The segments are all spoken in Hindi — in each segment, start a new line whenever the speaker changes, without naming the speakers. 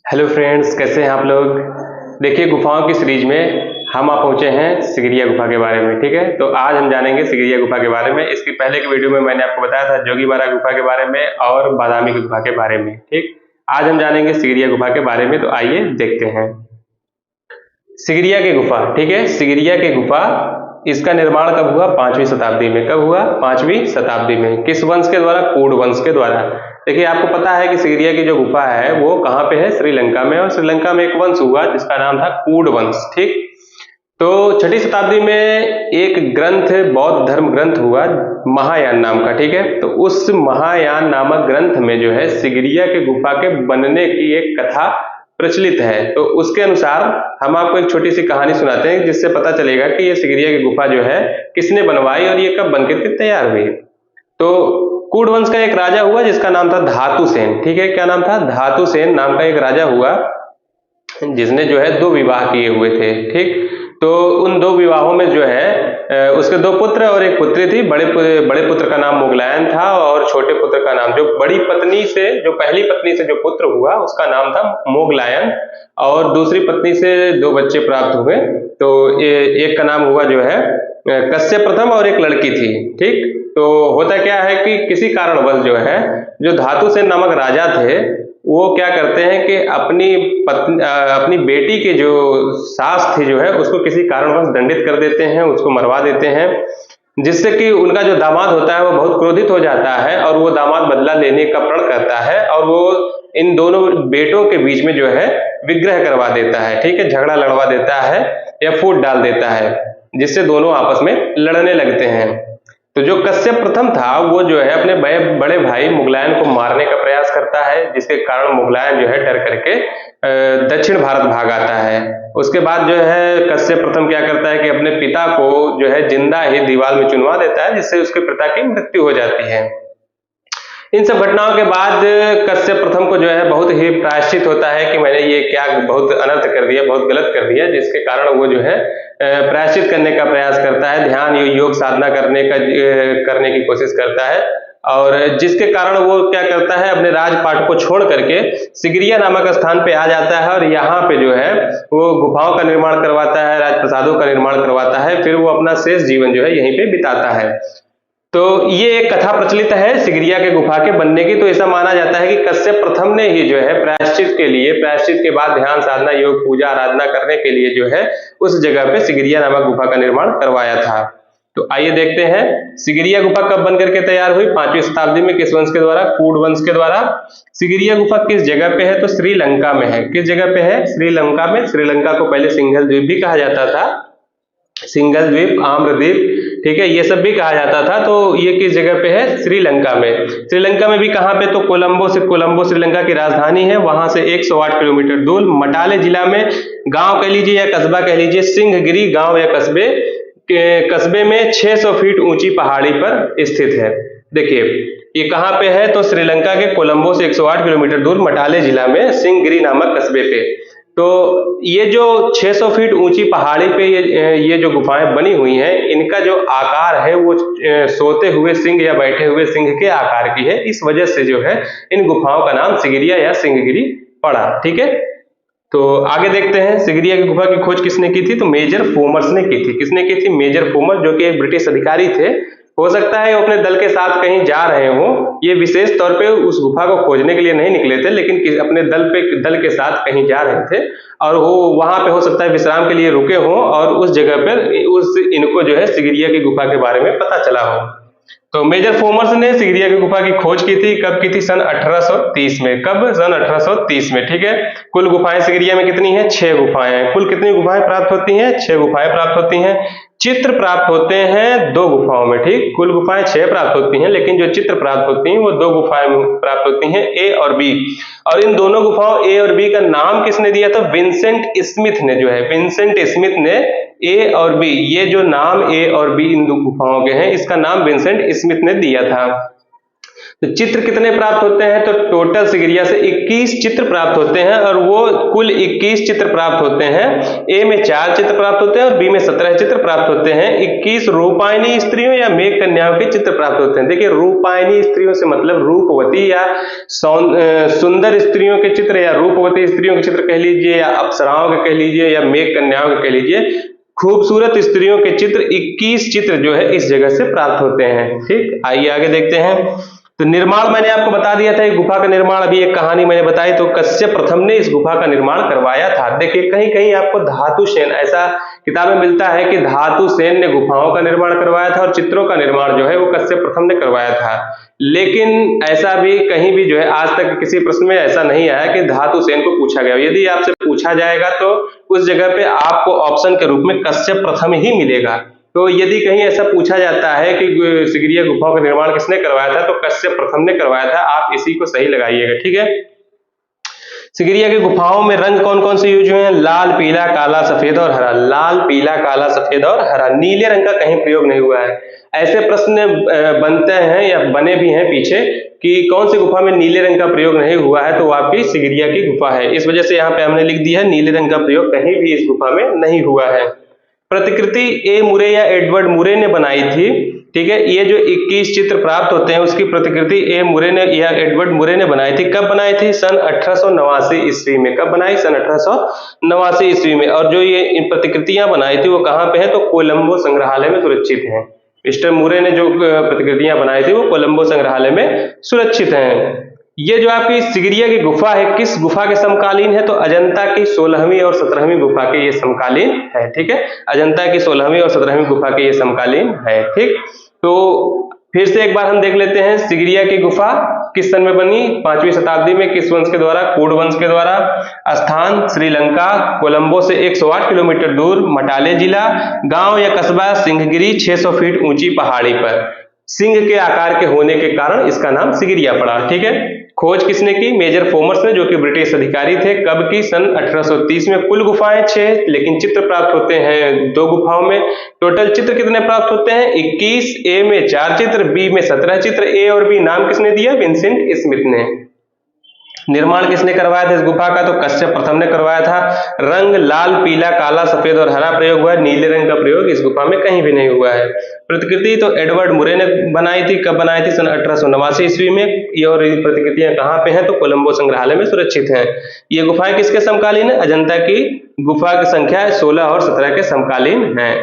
हेलो फ्रेंड्स, कैसे हैं आप लोग। देखिए, गुफाओं की सीरीज में हम आप पहुंचे हैं सिगरिया गुफा के बारे में। ठीक है, तो आज हम जानेंगे सिगरिया गुफा के बारे में। इसकी पहले की वीडियो में मैंने आपको बताया था जोगीबारा गुफा के बारे में और बादामी की गुफा के बारे में। ठीक, आज हम जानेंगे सिगरिया गुफा के बारे में। तो आइए देखते हैं सिगरिया की गुफा। ठीक है, सिगरिया की गुफा, इसका निर्माण कब हुआ? 5वीं शताब्दी में। कब हुआ? 5वीं शताब्दी में। किस वंश के द्वारा? कूड वंश के द्वारा। देखिए, आपको पता है कि सिगरिया की जो गुफा है वो कहाँ पे है? श्रीलंका में। और श्रीलंका में एक वंश हुआ जिसका नाम था कूड वंश। ठीक, तो 6ठी शताब्दी में एक ग्रंथ, बौद्ध धर्म ग्रंथ हुआ महायान नाम का। ठीक है, तो उस महायान नामक ग्रंथ में जो है सिगरिया के गुफा के बनने की एक कथा प्रचलित है। तो उसके अनुसार हम आपको एक छोटी सी कहानी सुनाते हैं जिससे पता चलेगा कि ये सिगरिया की गुफा जो है किसने बनवाई और ये कब बनकर के तैयार हुई। तो कूड वंश का एक राजा हुआ जिसका नाम था धातुसेन। ठीक है, क्या नाम था? धातुसेन नाम का एक राजा हुआ जिसने जो है 2 विवाह किए हुए थे। ठीक, तो उन 2 विवाहों में जो है उसके 2 पुत्र और एक पुत्री थी। बड़े पुत्र का नाम मुगलायन था और छोटे पुत्र का नाम, जो बड़ी पत्नी से, जो पहली पत्नी से जो पुत्र हुआ उसका नाम था मुगलायन, और दूसरी पत्नी से 2 बच्चे प्राप्त हुए। तो एक का नाम हुआ जो है कश्यप प्रथम और एक लड़की थी। ठीक, तो होता क्या है कि किसी कारणवश जो है जो धातुसेन नामक राजा थे वो क्या करते हैं कि अपनी बेटी के जो सास थी जो है उसको किसी कारणवश दंडित कर देते हैं, उसको मरवा देते हैं, जिससे कि उनका जो दामाद होता है वो बहुत क्रोधित हो जाता है और वो दामाद बदला लेने का प्रण करता है और वो इन दोनों बेटों के बीच में जो है विग्रह करवा देता है। ठीक है, झगड़ा लड़वा देता है या फूट डाल देता है, जिससे दोनों आपस में लड़ने लगते हैं। तो जो कश्यप प्रथम था वो जो है अपने बड़े भाई मुगलायन को मारने का प्रयास करता है, जिसके कारण मुगलायन जो है डर करके दक्षिण भारत भाग आता है। उसके बाद जो है कश्यप प्रथम क्या करता है कि अपने पिता को जो है जिंदा ही दीवार में चुनवा देता है, जिससे उसके पिता की मृत्यु हो जाती है। इन सब घटनाओं के बाद कश्यप प्रथम को जो है बहुत ही प्रायश्चित होता है कि मैंने ये क्या बहुत अनर्थ कर दिया, बहुत गलत कर दिया, जिसके कारण वो जो है प्रायश्चित करने का प्रयास करता है, ध्यान योग साधना करने की कोशिश करता है, और जिसके कारण वो क्या करता है अपने राजपाट को छोड़ करके सिगरिया नामक स्थान पे आ जाता है और यहाँ पे जो है वो गुफाओं का निर्माण करवाता है, राजप्रसादों का निर्माण करवाता है, फिर वो अपना शेष जीवन जो है यहीं पे बिताता है। तो ये एक कथा प्रचलित है सिगरिया के गुफा के बनने की। तो ऐसा माना जाता है कि कश्यप प्रथम ने ही जो है प्रायश्चित के बाद ध्यान साधना योग पूजा आराधना करने के लिए जो है उस जगह पे सिगरिया नामक गुफा का निर्माण करवाया था। तो आइए देखते हैं सिगरिया गुफा कब बनकर के तैयार हुई? 5वीं शताब्दी में। किस वंश के द्वारा? कूड वंश के द्वारा। सिगरिया गुफा किस जगह पे है? तो श्रीलंका में है। किस जगह पे है? श्रीलंका में। श्रीलंका को पहले सिंघल द्वीप भी कहा जाता था, सिंघल द्वीप, आम्रद्वीप, ठीक है, ये सब भी कहा जाता था। तो ये किस जगह पे है? श्रीलंका में। श्रीलंका में भी कहाँ पे? तो कोलंबो श्रीलंका की राजधानी है, वहां से 108 किलोमीटर दूर मटाले जिला में, गांव कह लीजिए या कस्बा कह लीजिए, सिंहगिरी गांव या कस्बे में 600 फीट ऊंची पहाड़ी पर स्थित है। देखिए ये कहाँ पे है? तो श्रीलंका के कोलंबो से 108 किलोमीटर दूर मटाले जिला में सिंहगिरी नामक कस्बे पे। तो ये जो 600 फीट ऊंची पहाड़ी पे ये जो गुफाएं बनी हुई हैं, इनका जो आकार है वो सोते हुए सिंह या बैठे हुए सिंह के आकार की है। इस वजह से जो है इन गुफाओं का नाम सिगरिया या सिंहगिरी पड़ा। ठीक है, तो आगे देखते हैं सिगरिया की गुफा की खोज किसने की थी? तो मेजर फोमर्स ने की थी। किसने की थी? मेजर फोमर, जो कि एक ब्रिटिश अधिकारी थे। हो सकता है वो अपने दल के साथ कहीं जा रहे हों, ये विशेष तौर पे उस गुफा को खोजने के लिए नहीं निकले थे, लेकिन अपने दल के साथ कहीं जा रहे थे और वो वहां पे हो सकता है विश्राम के लिए रुके हों और उस जगह पर इनको जो है सिगरिया की गुफा के बारे में पता चला हो। तो मेजर फोमर्स ने सिगरिया की गुफा की खोज की थी। कब की थी? सन 1830 में। कब? सन 1830 में। ठीक है, कुल गुफाएं सिगरिया में कितनी हैं? 6 गुफाएं हैं। कुल कितनी गुफाएं प्राप्त होती हैं? 6 गुफाएं प्राप्त होती हैं। चित्र प्राप्त होते हैं 2 गुफाओं में। ठीक, कुल गुफाएं 6 प्राप्त होती हैं, लेकिन जो चित्र प्राप्त होती हैं वो 2 गुफाएं प्राप्त होती हैं, ए और बी। और इन दोनों गुफाओं ए और बी का नाम किसने दिया था? विंसेंट स्मिथ ने जो है, विंसेंट स्मिथ ने ए और बी, ये जो नाम ए और बी इन 2 गुफाओं के हैं, इसका नाम विंसेंट स्मिथ ने दिया था। तो चित्र कितने प्राप्त होते हैं? तो टोटल सिगिरिया से 21 चित्र प्राप्त होते हैं और वो कुल 21 चित्र प्राप्त होते हैं। ए में 4 चित्र प्राप्त होते हैं और बी में 17 चित्र प्राप्त होते हैं। 21 रूपायनी स्त्रियों या मेघ कन्याओं के चित्र प्राप्त होते हैं। देखिए, रूपायनी स्त्रियों से मतलब रूपवती या सुंदर स्त्रियों के चित्र या रूपवती स्त्रियों के चित्र कह लीजिए या अप्सराओं के कह लीजिए या मेघ कन्याओं के कह लीजिए। खूबसूरत स्त्रियों के चित्र 21 चित्र जो है इस जगह से प्राप्त होते हैं। ठीक, आइए आगे देखते हैं। तो निर्माण मैंने आपको बता दिया था, गुफा का निर्माण अभी एक कहानी मैंने बताई। तो कश्यप प्रथम ने इस गुफा का निर्माण करवाया था। देखिए, कहीं कहीं आपको धातु सेन ऐसा किताब में मिलता है कि धातु सेन ने गुफाओं का निर्माण करवाया था और चित्रों का निर्माण जो है वो कश्यप प्रथम ने करवाया था। लेकिन ऐसा भी कहीं भी जो है आज तक किसी प्रश्न में ऐसा नहीं आया कि धातु सेन को पूछा गया। यदि आपसे पूछा जाएगा तो उस जगह पे आपको ऑप्शन के रूप में कश्यप प्रथम ही मिलेगा। तो यदि कहीं ऐसा पूछा जाता है कि सिगिरिया गुफाओं का निर्माण किसने करवाया था, तो कश्यप प्रथम ने करवाया था। आप इसी को सही लगाइएगा। ठीक है। सिगिरिया की गुफाओं में रंग कौन कौन से यूज हुए हैं? लाल, पीला, काला, सफेद और हरा। लाल, पीला, काला, सफेद और हरा। नीले रंग का कहीं प्रयोग नहीं हुआ है। ऐसे प्रश्न बनते हैं या बने भी हैं पीछे कि कौन सी गुफा में नीले रंग का प्रयोग नहीं हुआ है, तो वो आपकी सिगिरिया की गुफा है। इस वजह से यहाँ पे हमने लिख दिया है नीले रंग का प्रयोग कहीं भी इस गुफा में नहीं हुआ है। प्रतिकृति ए मुरे या एडवर्ड मुरे ने बनाई थी। ठीक है, ये जो 21 चित्र प्राप्त होते हैं उसकी प्रतिकृति ए मुरे ने या एडवर्ड मुरे ने बनाई थी। कब बनाई थी? सन 1889 ईस्वी में। कब बनाई? सन 1889 ईस्वी में। और जो ये इन प्रतिकृतियां बनाई थी वो कहाँ पे है? तो कोलंबो संग्रहालय में सुरक्षित हैं। मिस्टर मुरे ने जो प्रतिकृतियां बनाई थी वो कोलंबो संग्रहालय में सुरक्षित हैं। ये जो आपकी सिगिरिया की गुफा है किस गुफा के समकालीन है? तो अजंता की 16वीं और 17वीं गुफा के ये समकालीन है। ठीक है, अजंता की 16वीं और 17वीं गुफा के ये समकालीन है। ठीक, तो फिर से एक बार हम देख लेते हैं सिगिरिया की गुफा किस सन में बनी? 5वीं शताब्दी में। किस वंश के द्वारा? कूड वंश के द्वारा। स्थान श्रीलंका, कोलंबो से 108 किलोमीटर दूर, मटाले जिला। गांव या कस्बा सिंहगिरी, 600 फीट ऊंची पहाड़ी पर। सिंह के आकार के होने के कारण इसका नाम सिगिरिया पड़ा। ठीक है। खोज किसने की? मेजर फोमर्स ने, जो कि ब्रिटिश अधिकारी थे। कब की? सन 1830 में। कुल गुफाएं 6, लेकिन चित्र प्राप्त होते हैं 2 गुफाओं में। टोटल चित्र कितने प्राप्त होते हैं? 21। ए में 4 चित्र, बी में 17 चित्र। ए और बी नाम किसने दिया? विंसेंट स्मिथ ने। निर्माण किसने करवाया था इस गुफा का? तो कश्यप प्रथम ने करवाया था। रंग लाल, पीला, काला, सफेद और हरा प्रयोग हुआ है। नीले रंग का प्रयोग इस गुफा में कहीं भी नहीं हुआ है। प्रतिकृति तो एडवर्ड मुरे ने बनाई थी। कब बनाई थी? सन 1889 ईस्वी में। ये और प्रतिकृतियां कहाँ पे हैं? तो कोलंबो संग्रहालय में सुरक्षित हैं। ये गुफाएं किसके समकालीन है? अजंता की गुफा की संख्या 16 और 17 के समकालीन है।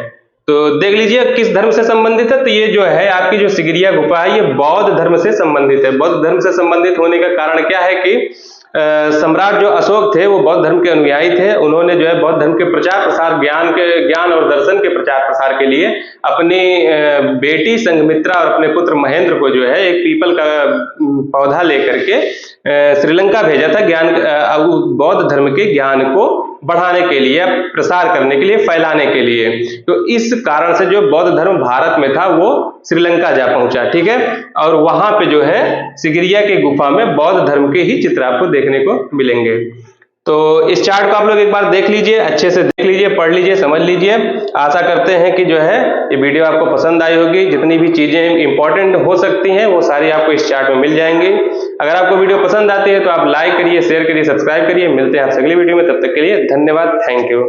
तो देख लीजिए किस धर्म से संबंधित है। तो ये जो है आपकी जो सिगिरिया गुफा है ये बौद्ध धर्म से संबंधित है। बौद्ध धर्म से संबंधित होने का कारण क्या है कि सम्राट जो अशोक थे वो बौद्ध धर्म के अनुयायी थे। उन्होंने जो है बौद्ध धर्म के प्रचार प्रसार, ज्ञान और दर्शन के प्रचार प्रसार के लिए अपनी बेटी संघमित्रा और अपने पुत्र महेंद्र को जो है एक पीपल का पौधा लेकर के श्रीलंका भेजा था, बौद्ध धर्म के ज्ञान को बढ़ाने के लिए, प्रसार करने के लिए, फैलाने के लिए। तो इस कारण से जो बौद्ध धर्म भारत में था वो श्रीलंका जा पहुंचा। ठीक है, और वहां पे जो है सिगिरिया की गुफा में बौद्ध धर्म के ही चित्र आपको देखने को मिलेंगे। तो इस चार्ट को आप लोग एक बार देख लीजिए, अच्छे से देख लीजिए, पढ़ लीजिए, समझ लीजिए। आशा करते हैं कि जो है ये वीडियो आपको पसंद आई होगी। जितनी भी चीजें इंपॉर्टेंट हो सकती हैं वो सारी आपको इस चार्ट में मिल जाएंगी। अगर आपको वीडियो पसंद आती है तो आप लाइक करिए, शेयर करिए, सब्सक्राइब करिए। मिलते हैं आपसे अगली वीडियो में, तब तक के लिए धन्यवाद, थैंक यू।